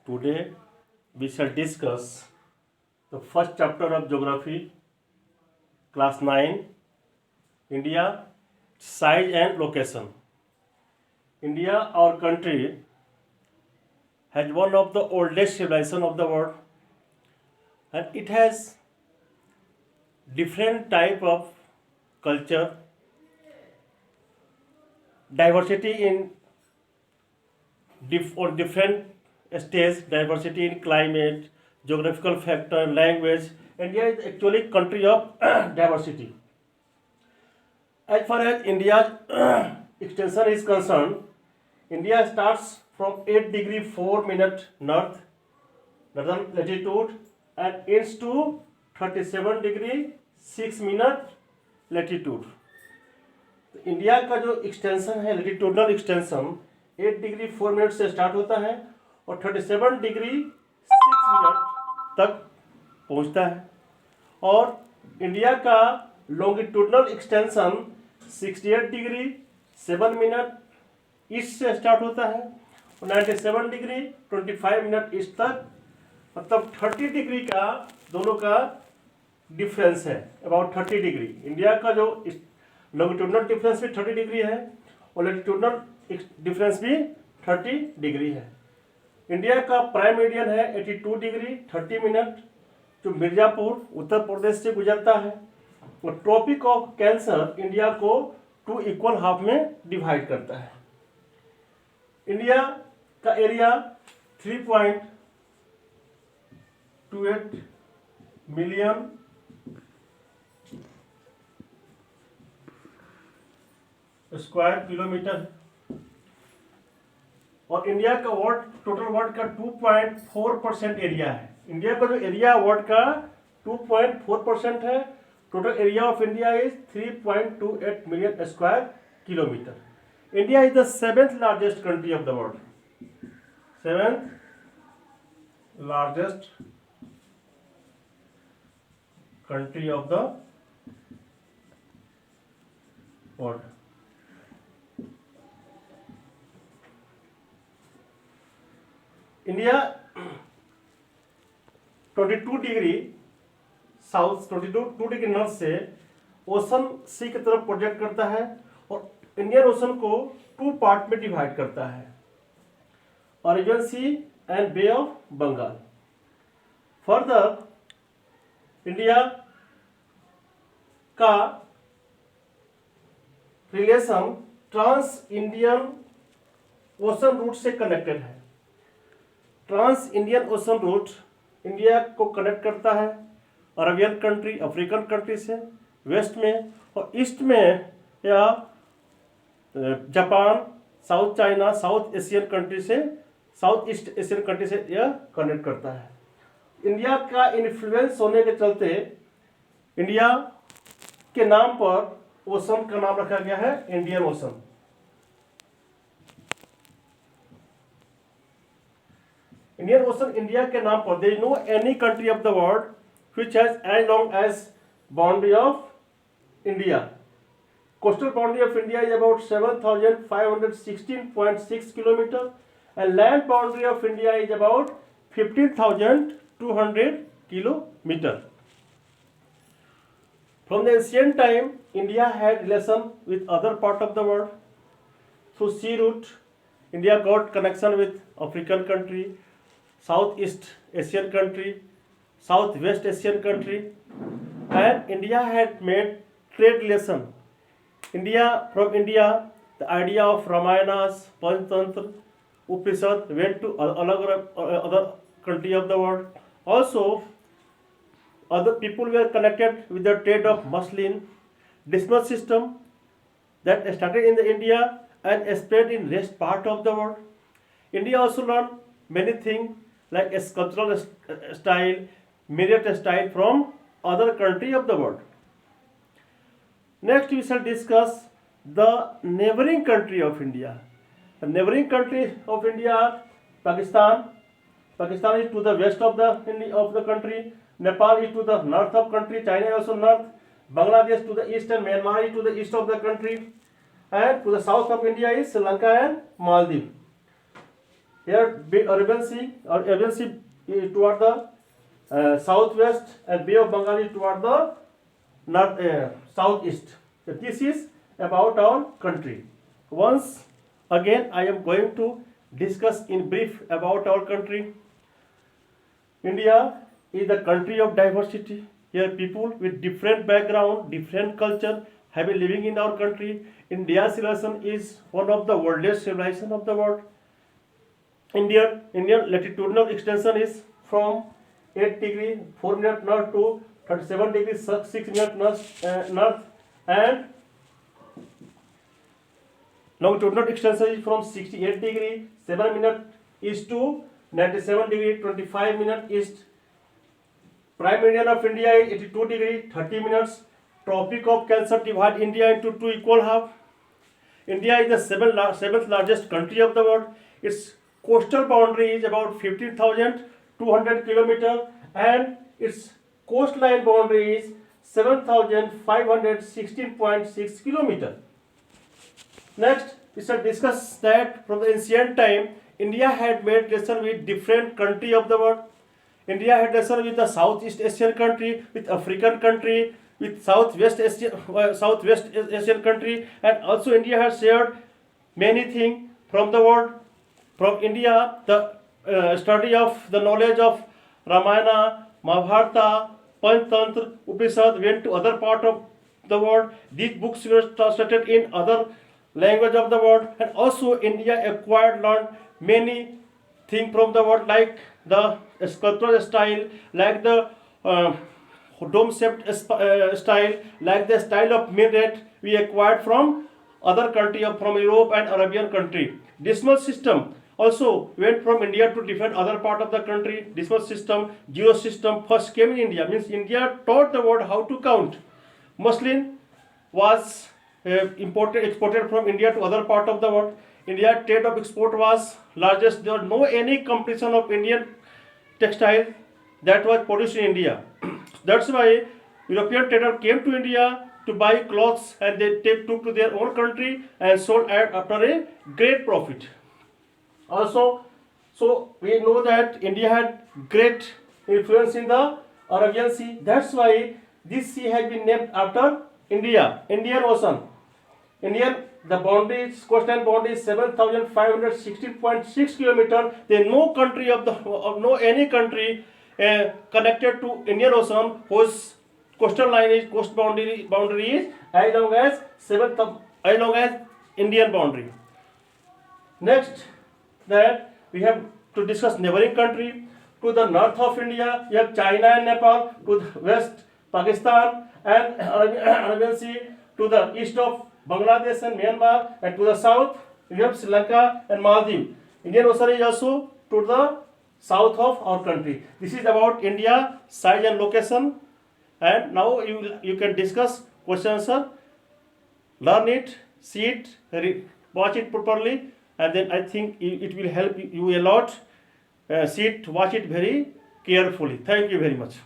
Today we shall discuss the first chapter of Geography, Class 9, India, Size and Location. India, our country, has one of the oldest civilization of the world, and it has different type of culture, diversity in different states, diversity in climate, geographical factor, language. India is actually country of diversity. As far as India's extension is concerned, India starts from 8 degree 4 minute northern latitude and ends to 37 degree 6 minute latitude. तो India का जो extension है, latitudinal extension 8 degree 4 minute से start होता है और 37 degree 6 minute तक पहुंचता है। और इंडिया का longitudinal extension 68 degree 7 minute east से स्टार्ट होता है और 97 डिग्री 25 मिनट ईस्ट तक, मतलब 30 डिग्री का दोनों का डिफरेंस है, अबाउट 30 डिग्री। इंडिया का जो लॉन्गिट्यूडनल डिफरेंस भी 30 डिग्री है और लैटिट्यूडनल डिफरेंस भी 30 डिग्री है। इंडिया का प्राइम मेरिडियन है 82 डिग्री 30 मिनट, जो मिर्जापुर उत्तर प्रदेश से गुजरता है। और ट्रॉपिक ऑफ कैंसर इंडिया को 2 इक्वल हाफ में डिवाइड करता है। इंडिया का एरिया 3.28 मिलियन स्क्वायर किलोमीटर और इंडिया का टोटल वर्ल्ड का 2.4% एरिया है। इंडिया का जो एरिया वर्ल्ड का 2.4% है। Total area of India is 3.28 million square kilometre. India is the 7th largest country of the world, 7th largest country of the world. India 22 degree south 22 degree north से ocean सी की तरफ project करता है और Indian ocean को 2 part में divide करता है, Arabian sea and bay of Bengal. Further India का relation trans Indian ocean route से कनेक्टेड है। Trans Indian ocean route India को कनेक्ट करता है अरबियन कंट्री, अफ्रीकन कंट्री से वेस्ट में, और ईस्ट में या Japan, South China, South Asian country से, साउथ ईस्ट एशियन कंट्री से यह कनेक्ट करता है। इंडिया का इन्फ्लुएंस होने के चलते इंडिया के नाम पर ओशन का नाम रखा गया है Indian Ocean. Indian Ocean India के नाम पर, there is no any country of the world which has as long as boundary of India. Coastal boundary of India is about 7516.6 kilometre and land boundary of India is about 15,200 kilometer. From the ancient time, India had relation with other part of the world. Through sea route, India got connection with African country, Southeast Asian country, Southwest Asian country, and India had made trade relation. From India, the idea of Ramayanas, Panchatantra, Upanishad went to other country of the world. Also, other people were connected with the trade of muslin, decimal system that started in the India and spread in rest part of the world. India also learned many things like a sculptural style, myriad style from other country of the world. Next, we shall discuss the neighboring country of India. The neighboring countries of India are Pakistan. Pakistan is to the west of the country. Nepal is to the north of country. China is also north. Bangladesh to the east and Myanmar is to the east of the country. And to the south of India is Sri Lanka and Maldives. Here Arabian Sea or Arabian Sea toward the southwest, and Bay of Bengal is toward the north, southeast. So this is about our country. Once again, I am going to discuss in brief about our country. India is the country of diversity. Here people with different background, different culture have been living in our country. India's civilization is one of the oldest civilization of the world. Indian latitudinal extension is from 8 degree 4 minute north to 37 degree 6 minute north, and longitudinal extension is from 68 degree 7 minute east to 97 degree 25 minute east. Prime meridian of India is 82 degree 30 minutes. Tropic of Cancer divide India into two equal half. India is the seventh largest country of the world. Its coastal boundary is about 15,200 kilometers, and its coastline boundary is 7,516.6 kilometers. Next, we shall discuss that from the ancient time, India had made relation with different country of the world. India had relation with the Southeast Asian country, with African country, with Southwest Asian country, and also India has shared many things from the world. From India, the study of the knowledge of Ramayana, Mahabharata, Panchtantra, Upanishad went to other part of the world. These books were translated in other language of the world, and also India learned many things from the world, like the sculptural style, like the dome-shaped style, like the style of minaret we acquired from other country, from Europe and Arabian country. Decimal system also went from India to different other part of the country. Decimal system, zero system first came in India. Means India taught the world how to count. Muslin was exported from India to other part of the world. India trade of export was largest. There was no any competition of Indian textile that was produced in India. That's why European trader came to India to buy clothes, and they took to their own country and sold after a great profit. Also, so we know that India had great influence in the Arabian Sea. That's why this sea has been named after India, Indian Ocean. The boundaries, coastal boundary is 7,516.6 kilometers. There is no country any country connected to Indian Ocean whose coastal boundary is as long as Indian boundary. Next, that we have to discuss neighboring country. To the north of India, you have China and Nepal. To the west, Pakistan and Arabian Sea. To the east of Bangladesh and Myanmar, and to the south you have Sri Lanka and Maldives. Indian Ocean is also to the south of our country. This is about India, size and location. And now you can discuss question answer. Learn it, see it, watch it properly, and then I think it will help you a lot. See it, watch it very carefully. Thank you very much.